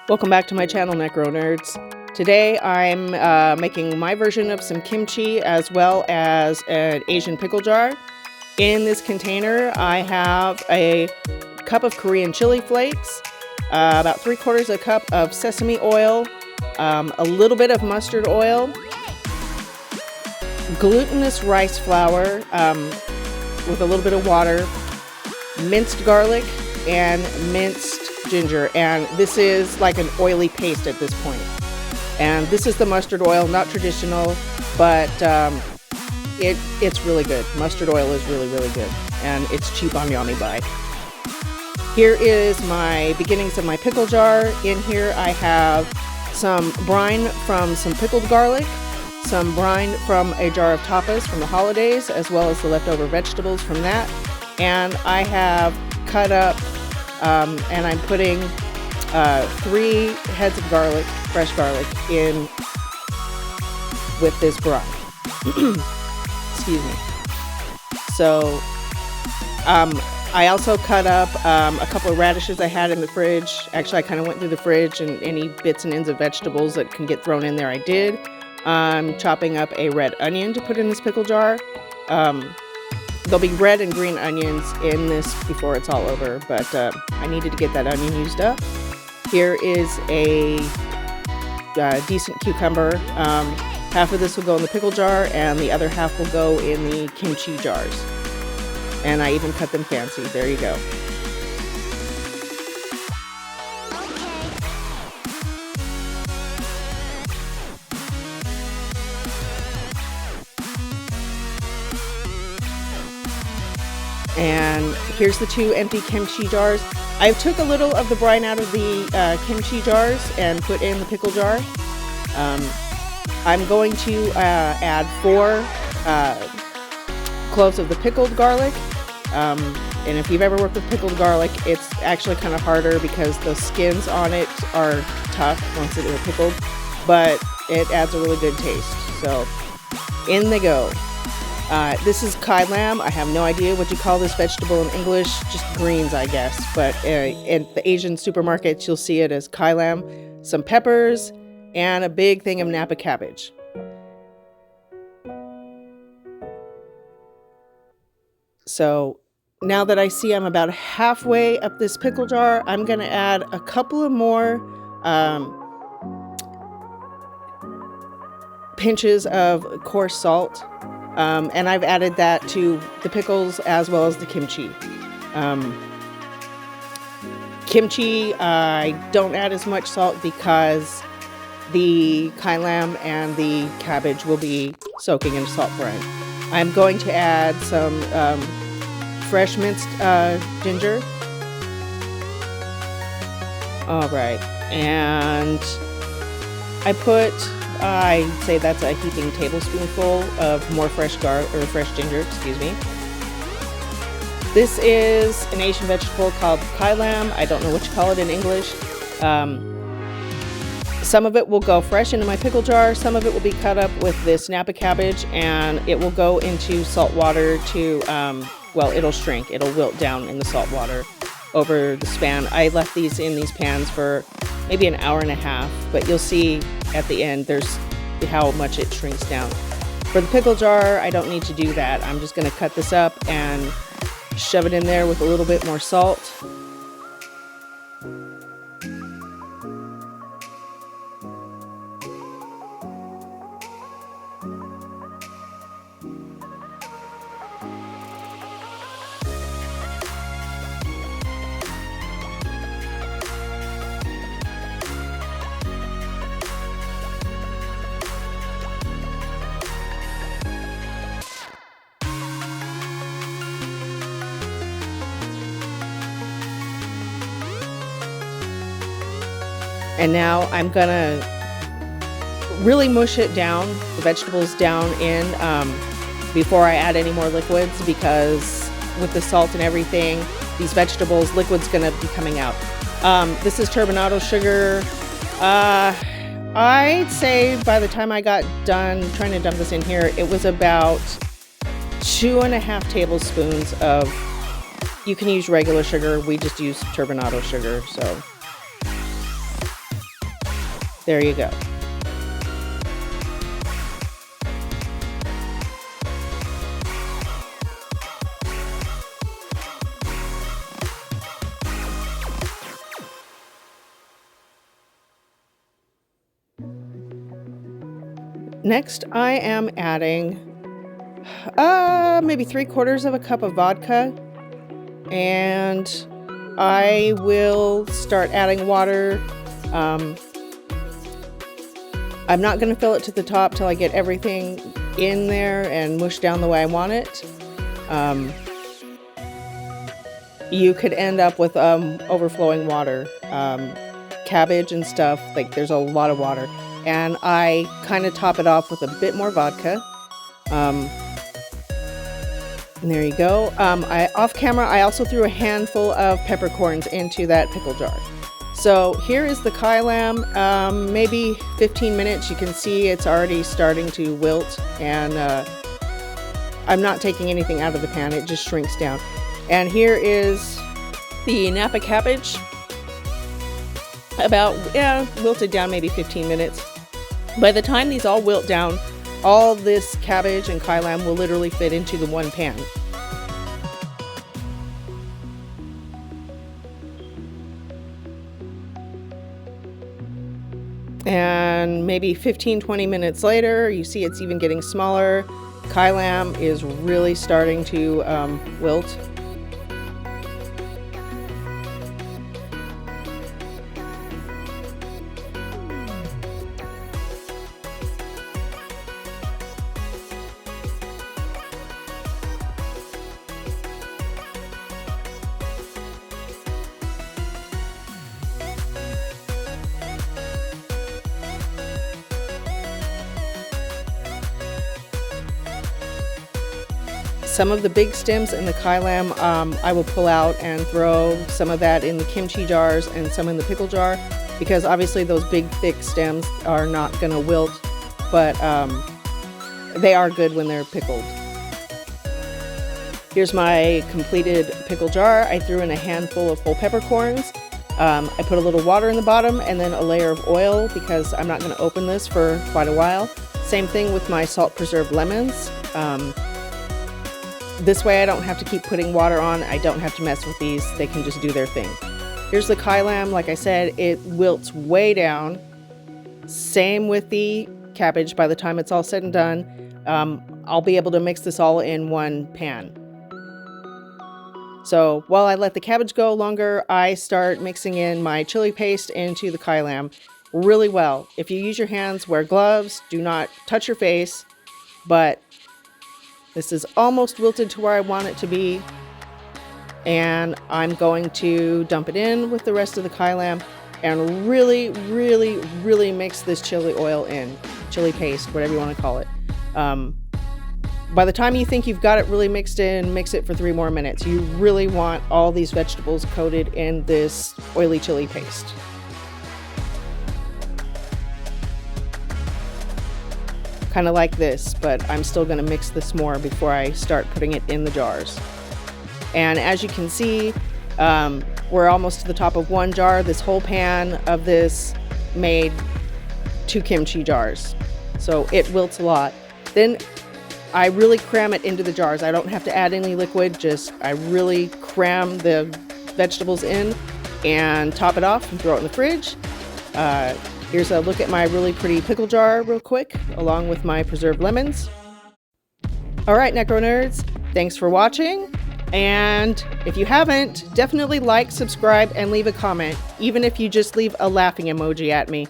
Welcome back to my channel, Necro Nerds. Today I'm making my version of some kimchi as well as an Asian pickle jar. In this container I have a cup of Korean chili flakes, about 3/4 a cup of sesame oil, a little bit of mustard oil, glutinous rice flour with a little bit of water, minced garlic, and minced ginger. And this is like an oily paste at this point. And this is the mustard oil, not traditional, but it's really good. Mustard oil is really, really good. And it's cheap on Yummy Buy. Here is my beginnings of my pickle jar. In here I have some brine from some pickled garlic, some brine from a jar of tapas from the holidays, as well as the leftover vegetables from that. And I have cut up, and I'm putting 3 heads of garlic, fresh garlic, in with this brine. Excuse me. So, I also cut up a couple of radishes I had in the fridge. Actually, I kind of went through the fridge, and any bits and ends of vegetables that can get thrown in there I did. I'm chopping up a red onion to put in this pickle jar. There'll be red and green onions in this before it's all over, but I needed to get that onion used up. Here is a decent cucumber. Half of this will go in the pickle jar, and the other half will go in the kimchi jars. And I even cut them fancy. There you go. And here's the 2 empty kimchi jars. I took a little of the brine out of the kimchi jars and put in the pickle jar. I'm going to add 4 cloves of the pickled garlic. And if you've ever worked with pickled garlic, it's actually kind of harder because the skins on it are tough once they're pickled, but it adds a really good taste. So in they go. This is kai lam. I have no idea what you call this vegetable in English, just greens, I guess. But in the Asian supermarkets, you'll see it as kai lam, some peppers, and a big thing of Napa cabbage. So now that I see I'm about halfway up this pickle jar, I'm going to add a couple of more pinches of coarse salt. And I've added that to the pickles as well as the kimchi. Kimchi, I don't add as much salt because the kai lam and the cabbage will be soaking in salt brine. I'm going to add some fresh minced ginger. All right, and I'd say that's a heaping tablespoonful of more fresh ginger, excuse me. This is an Asian vegetable called kai lam. I don't know what you call it in English. Some of it will go fresh into my pickle jar. Some of it will be cut up with this Napa cabbage, and it will go into salt water to, well, it'll shrink. It'll wilt down in the salt water over the span. I left these in these pans for maybe an hour and a half, but you'll see at the end there's how much it shrinks down. For the pickle jar, I don't need to do that. I'm just going to cut this up and shove it in there with a little bit more salt. And now I'm gonna really mush it down, the vegetables down in, before I add any more liquids, because with the salt and everything, these vegetables, liquid's gonna be coming out. This is turbinado sugar. I'd say by the time I got done trying to dump this in here, it was about 2.5 tablespoons of You can use regular sugar. We just use turbinado sugar, so there you go. Next, I am adding maybe 3/4 of a cup of vodka, and I will start adding water. I'm not going to fill it to the top till I get everything in there and mushed down the way I want it. You could end up with overflowing water. Cabbage and stuff, like there's a lot of water. And I kind of top it off with a bit more vodka. And there you go. Off camera, I also threw a handful of peppercorns into that pickle jar. So here is the kai lamb. Maybe 15 minutes. You can see it's already starting to wilt, and I'm not taking anything out of the pan. It just shrinks down. And here is the Napa cabbage. About, wilted down maybe 15 minutes. By the time these all wilt down, all this cabbage and kai lamb will literally fit into the one pan. And maybe 15-20 minutes later, you see it's even getting smaller. Kai lamb is really starting to wilt. Some of the big stems in the kai lamb, I will pull out and throw some of that in the kimchi jars and some in the pickle jar, because obviously those big thick stems are not going to wilt, but they are good when they're pickled. Here's my completed pickle jar. I threw in a handful of whole peppercorns. I put a little water in the bottom and then a layer of oil because I'm not going to open this for quite a while. Same thing with my salt preserved lemons. This way I don't have to keep putting water on. I don't have to mess with these. They can just do their thing. Here's the kai lamb. Like I said, it wilts way down. Same with the cabbage. By the time it's all said and done, I'll be able to mix this all in one pan. So while I let the cabbage go longer, I start mixing in my chili paste into the kai lamb really well. If you use your hands, wear gloves. Do not touch your face. But this is almost wilted to where I want it to be. And I'm going to dump it in with the rest of the kai lamb and really, really, really mix this chili oil in. Chili paste, whatever you want to call it. By the time you think you've got it really mixed in, mix it for 3 more minutes. You really want all these vegetables coated in this oily chili paste. Kind of like this, but I'm still going to mix this more before I start putting it in the jars. And as you can see, we're almost to the top of one jar. This whole pan of this made 2 kimchi jars. So it wilts a lot. Then I really cram it into the jars. I don't have to add any liquid, just I really cram the vegetables in and top it off and throw it in the fridge. Here's a look at my really pretty pickle jar real quick, along with my preserved lemons. All right, Necro Nerds, thanks for watching. And if you haven't, definitely like, subscribe, and leave a comment, even if you just leave a laughing emoji at me.